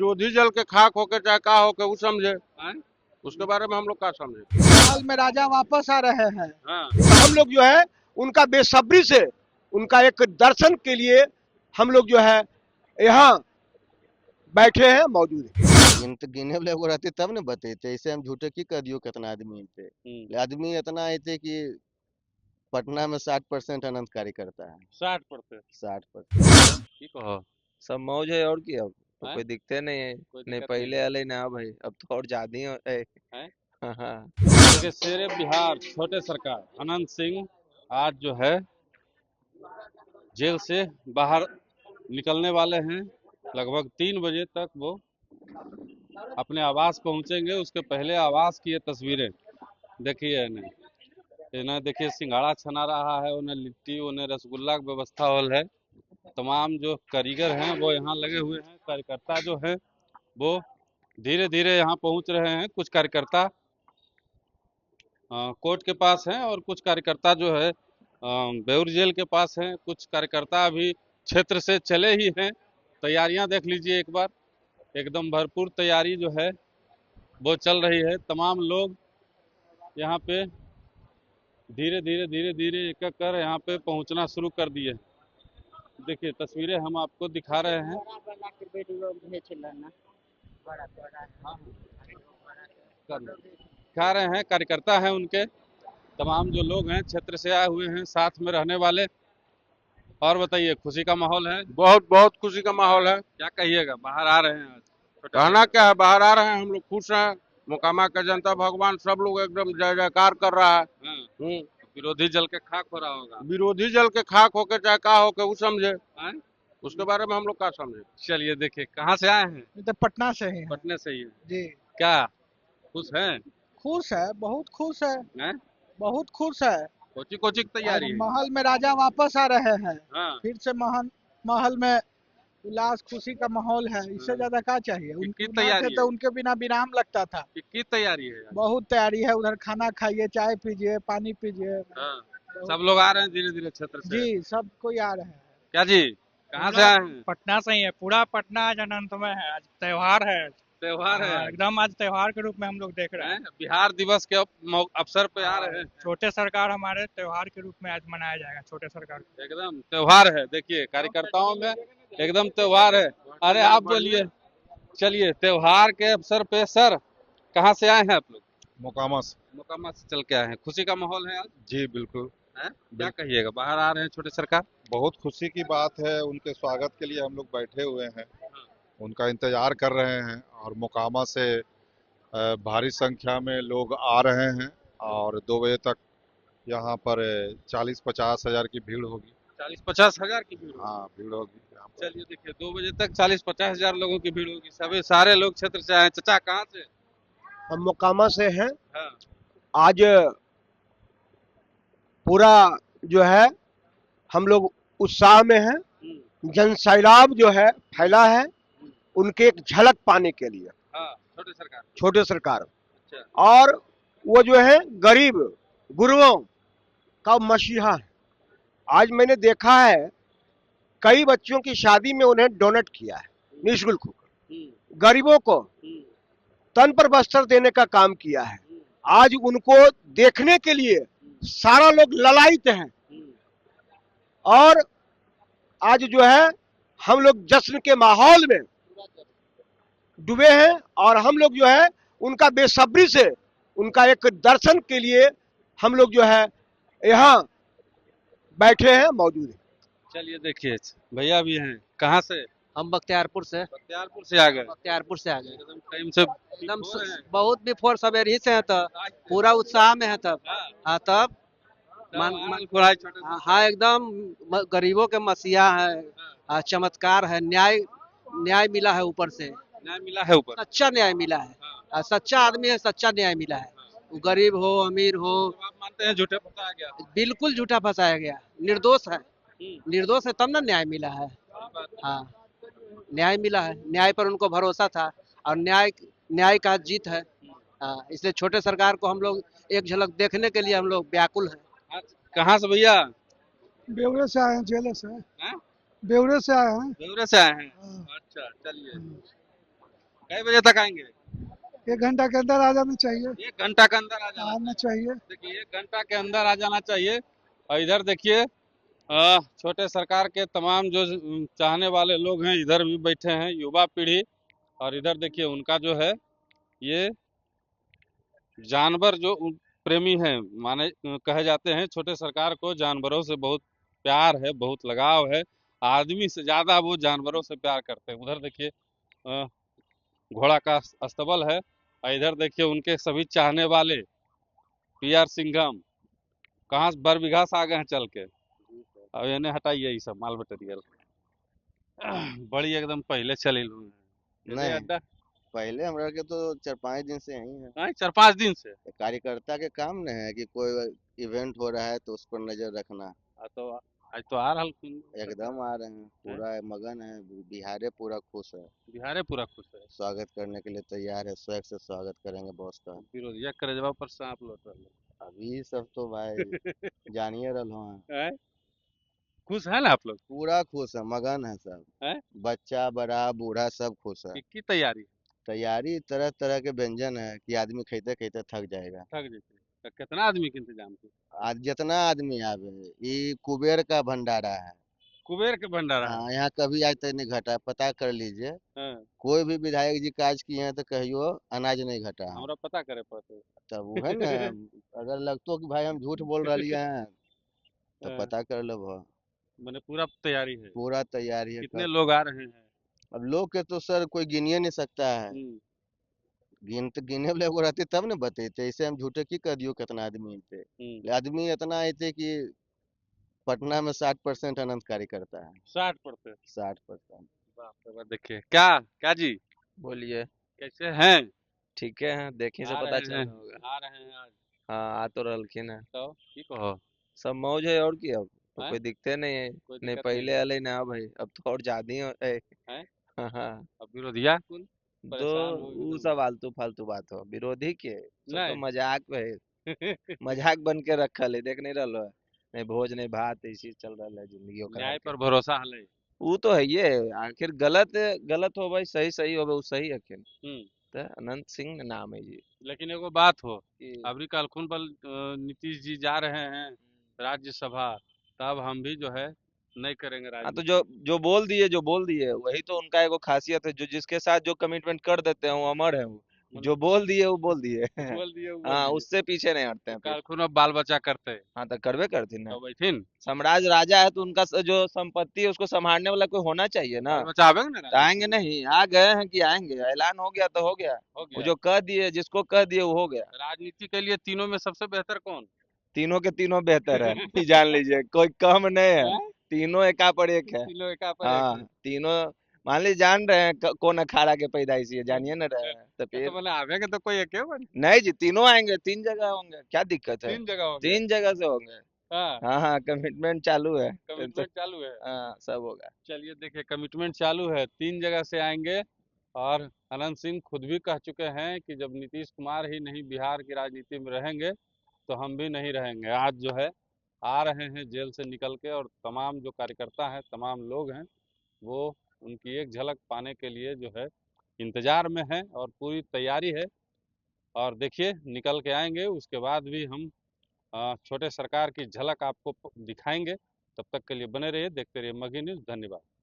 विरोधी जल के खाक होके चाहे का होके वो समझे, उसके बारे में हम लोग क्या समझे। हाल में राजा वापस आ रहे हैं। हाँ। हम लोग जो है उनका बेसब्री से उनका एक दर्शन के लिए हम लोग जो है यहाँ बैठे हैं, मौजूद है। तो गिने वाले एगो रहते तब न बतेते, ऐसे हम झूठे की कर दियो कितना आदमी थे। आदमी इतना थे कि पटना में 60% अनंत कार्यकर्ता है। 60%। 60%। की कहो। सब मौज है और की। अब तो हैं? कोई दिखते नहीं है। कोई नहीं दिक्कत पहले आले ना भाई, अब तो और ज्यादा ही है। हैं? हाँ हाँ। देखिए शेरे बिहार छोटे सरकार अनंत सिंह आज जो है जेल से बाहर निकलने वाले हैं। लगभग 3 बजे तक वो अपने आवास पहुंचेंगे। उसके पहले आवास की ये तस्वीरें देखिए इन्हें देखिए सिंघाड़ा छना रहा है, उन्हें लिट्टी उन्हें रसगुल्ला की व्यवस्था हॉल है। तमाम जो कारीगर हैं वो यहाँ लगे हुए हैं। कार्यकर्ता जो है वो धीरे धीरे यहाँ पहुंच रहे हैं। कुछ कार्यकर्ता कोर्ट के पास हैं और कुछ कार्यकर्ता जो है बेउर जेल के पास हैं। कुछ कार्यकर्ता अभी क्षेत्र से चले ही हैं। तैयारियां देख लीजिए एक बार, एकदम भरपूर तैयारी जो है वो चल रही है। तमाम लोग यहाँ पे धीरे धीरे एक एक कर यहाँ पे पहुँचना शुरू कर दिए। देखिए तस्वीरें हम आपको दिखा रहे हैं। दिखा रहे हैं कार्यकर्ता हैं उनके, तमाम जो लोग हैं क्षेत्र से आए हुए हैं, साथ में रहने वाले। और बताइए खुशी का माहौल है? बहुत बहुत खुशी का माहौल है। क्या कहिएगा, बाहर आ रहे हैं आज? कहना क्या है, बाहर आ रहे हैं, हम लोग खुश हैं। मोकामा का जनता भगवान सब लोग एकदम जय जयकार कर रहा है। विरोधी जल के खाक हो रहा होगा। विरोधी जल के खाक होके चाहे का होके वो समझे, उसके बारे में हम लोग क्या समझे। चलिए देखिए कहाँ से आए हैं? तो पटना से ही हैं। पटने से ही है। जी क्या खुश हैं? खुश है, बहुत खुश है, हैं? बहुत खुश है। कोची कोची की तैयारी है? महल में राजा वापस आ रहे हैं। हाँ। फिर से महल में उल्लास खुशी का माहौल है। इससे ज्यादा क्या चाहिए। कितनी उनकी तैयारी है? तो उनके बिना विराम लगता था। कितनी तैयारी है? बहुत तैयारी है। उधर खाना खाइए, चाय पीजिए, पानी पीजिए। हाँ। सब लोग आ रहे हैं धीरे धीरे क्षेत्र से। जी सब कोई आ रहे हैं। क्या जी, कहाँ से आए हैं? पटना से ही है। पूरा पटना आज अनंत में है। आज त्योहार है। त्योहार है एकदम आज त्योहार के रूप में हम लोग देख रहे हैं। बिहार दिवस के अवसर पे आ रहे हैं। छोटे सरकार हमारे त्योहार के रूप में आज मनाया जाएगा। छोटे सरकार एकदम त्योहार है। देखिए कार्यकर्ताओं में एकदम त्योहार है। अरे आप बोलिए। चलिए त्योहार के अवसर पे सर कहाँ से आए हैं आप लोग? मोकामा से। मोकामा से चल के आए हैं। खुशी का माहौल है आज? जी बिल्कुल। क्या कहिएगा, बाहर आ रहे हैं छोटे सरकार? बहुत खुशी की बात है। उनके स्वागत के लिए हम लोग बैठे हुए हैं, उनका इंतजार कर रहे हैं। और मोकामा से भारी संख्या में लोग आ रहे हैं और 2 बजे तक यहाँ पर 40-50 हजार की भीड़ होगी। 40-50 हजार की भीड़? हाँ भीड़ होगी। चलिए देखिए 2 बजे तक 40-50 हजार लोगों की भीड़ होगी। सभी सारे लोग क्षेत्र से आए। चचा कहाँ से? हम मोकामा से हैं। हाँ। आज पूरा जो है हम लोग उत्साह में हैं। जन सैलाब जो है फैला है, उनके एक झलक पाने के लिए। हाँ, छोटे सरकार। अच्छा। और वो जो है गरीब गुरुओं का मसीहा है। आज मैंने देखा है कई बच्चों की शादी में उन्हें डोनेट किया है निःशुल्क होकर। गरीबों को तन पर वस्त्र देने का काम किया है। आज उनको देखने के लिए सारा लोग ललायित हैं। और आज जो है हम लोग जश्न के माहौल में डूबे हैं। और हम लोग जो है उनका बेसब्री से उनका एक दर्शन के लिए हम लोग जो है यहाँ बैठे हैं, मौजूद है। चलिए देखिए भैया भी हैं। कहाँ से? हम बख्तियारपुर से। बख्तियारपुर से आ गए? बख्तियारपुर से आ गए। एकदम टाइम से एकदम बहुत बिफोर सवेर ही से है। तो पूरा उत्साह में है तब। हाँ तब हाँ एकदम गरीबों के मसीहा है। चमत्कार है। न्याय मिला है ऊपर से। न्याय मिला है ऊपर। सच्चा न्याय मिला है। सच्चा आदमी है, सच्चा न्याय मिला है। गरीब हो अमीर हो। तो आप मानते हैं झूठे फंसाया गया? बिल्कुल झूठा फंसाया गया। निर्दोष है। निर्दोष है तब ना न्याय मिला है। हाँ न्याय मिला है। न्याय पर उनको भरोसा था और न्याय का जीत है। हाँ इसलिए छोटे सरकार को हम लोग एक झलक देखने के लिए हम लोग व्याकुल हैं। कहाँ से भैया? बेवरे से आए हैं, जेल से। बेवरे से आए हैं। बेवरे से आए हैं? अच्छा चलिए कई बजे तक आएंगे? 1 घंटा के अंदर आ जाना चाहिए। 1 घंटा के अंदर आ जाना आना चाहिए। देखिए 1 घंटा के अंदर आ जाना चाहिए। और इधर देखिए छोटे सरकार के तमाम जो चाहने वाले लोग हैं इधर भी बैठे हैं, युवा पीढ़ी। और इधर देखिए उनका जो है ये जानवर जो प्रेमी हैं, माने कहे जाते हैं छोटे सरकार को जानवरों से बहुत प्यार है, बहुत लगाव है। आदमी से ज्यादा वो जानवरों से प्यार करते हैं। उधर देखिए अ, घोड़ा का अस्तबल है। और इधर देखिए उनके सभी चाहने वाले पीआर सिंघम कहाँ से बरबीघा से आ गए हैं चल के। अब इन्हें हटाइए ये सब माल मटेरियल। बड़ी एकदम पहले चले हुए हैं नहीं अड्डा। पहले हमरा के तो 4-5 दिन से यही है। हाँ, 4-5 दिन से। कार्यकर्ता के काम न है कि कोई इवेंट हो रहा है तो उस पर नजर रखना। तो आज तो आ रहा एकदम आ रहे हैं, पूरा मगन है। बिहारे पूरा खुश है, बिहारे पूरा खुश है। स्वागत करने के लिए तैयार है। स्वैग से स्वागत करेंगे बॉस का। विरोधिया करेजवा पर सांप लौट रहा अभी सब तो भाई जानिए रहो हैं। है। खुश है ना आप लोग? पूरा खुश है, मगन है सब। हैं? बच्चा बड़ा बूढ़ा सब खुश है। की तैयारी? तैयारी तरह तरह के व्यंजन है कि आदमी खाते खाते थक जाएगा। थक जैसे तो कितना आदमी के इंतजाम की? आज जितना आदमी आवे, ये कुबेर का भंडारा है। कुबेर के भंडारा है। हाँ, यहाँ कभी आज तक नहीं घटा, पता कर लीजिए। हाँ, कोई भी विधायक जी काज किए हैं तो कहियो अनाज नहीं घटा है। हमरा पता करे पड़ते। तब वो है ना, अगर लगतो कि भाई हम झूठ बोल रहे हैं तो हाँ, पता कर लो भाई। मैंने पूरा तैयारी है। पूरा तैयारी है। कितने लोग आ रहे हैं? अब लोग के तो सर कोई गिनिए नहीं सकता है। गिने वाले एगो रहते तब न बतेते। ऐसे हम झूठे की कर दियो कितना आदमी थे। आदमी इतना आते कि पटना में 60% अनंत कार्यकर्ता है। 60%? 60%। बाप रे बाप। देखिए क्या क्या जी बोलिए। कैसे हैं? ठीक है, देखे से आ पता रहे चल हैं, रहा होगा। आ रहे हैं आज। हाँ, आ तो रहलखिन है। तो की कहो? सब मौज है और की। अब तो हैं? कोई दिखते नहीं है। कोई नहीं दिक्कत पहले नहीं अले ना भाई, अब तो और ज्यादा ही है। है? हाँ हाँ। अब विरोधिया कुल दो परेशान हो वो एकदम। सब आलतू फालतू बात हो। विरोधी के सब तो नहीं। मजाक है। मजाक बन के रखल है, देख नहीं रहो। नहीं भोज नहीं भात, ऐसी चल रहा है जिंदगी खराब न्याय के। पर भरोसा हले। वो तो है ये। आखिर गलत गलत हो भाई, सही सही हो भाई, वो सही है। हम्म। तो अनंत सिंह नाम है जी। लेकिन एगो बात हो, कि अभी कालखुन पर नीतीश जी जा रहे हैं राज्यसभा, तब हम भी जो है नहीं करेंगे हाँ, तो राजनीति। जो बोल दिए वही तो उनका एगो खासियत है। जो जिसके साथ जो कमिटमेंट कर देते हैं वो अमर है। वो जो बोल दिए वो बोल दिए। बोल दिए वो बोल हाँ, दिए। उससे पीछे नहीं हटते तो हैं फिर। कालखुन अब बाल बच्चा करते हाँ, तो करवे करती ना। तो बैठिन सम्राट राजा है तो उनका जो संपत्ति है उसको संभालने वाला कोई होना चाहिए ना। बाल बच्चा आवेंगे ना तो आएंगे नहीं, आ गए हैं कि आएंगे। ऐलान हो गया तो हो गया। हो वो गया। जो कह दिए, जिसको कह दिए वो हो गया। राजनीति के लिए तीनों में सबसे बेहतर कौन? तीनों के तीनों बेहतर है। ये जान लीजिए, कोई कम नहीं है। हैं? तीनों एका पर एक है। तीनों एका पर एक हाँ, है। तीनों। मान लीजिए जान रहे हैं कौन अखाड़ा के पैदाइशी है, जानिए ना रहे हैं तो तो फिर। बोले आवेंगे तो कोई एक बन। नहीं जी, तीनों आएंगे, 3 जगह होंगे, क्या दिक्कत है। 3 जगह होंगे। 3 जगह से होंगे। हाँ, हाँ हाँ, कमिटमेंट चालू है। कमिटमेंट चालू है। हाँ, सब होगा। चलिए देखिए कमिटमेंट चालू है, 3 जगह से आएंगे। और अनंत सिंह खुद भी कह चुके हैं कि जब नीतीश कुमार ही नहीं बिहार की राजनीति में रहेंगे तो हम भी नहीं रहेंगे। आज जो है आ रहे हैं जेल से निकल के, और तमाम जो कार्यकर्ता हैं, तमाम लोग हैं, वो उनकी एक झलक पाने के लिए जो है इंतजार में है और पूरी तैयारी है। और देखिए निकल के आएंगे, उसके बाद भी हम छोटे सरकार की झलक आपको दिखाएंगे। तब तक के लिए बने रहिए, देखते रहिए मगही न्यूज़। धन्यवाद।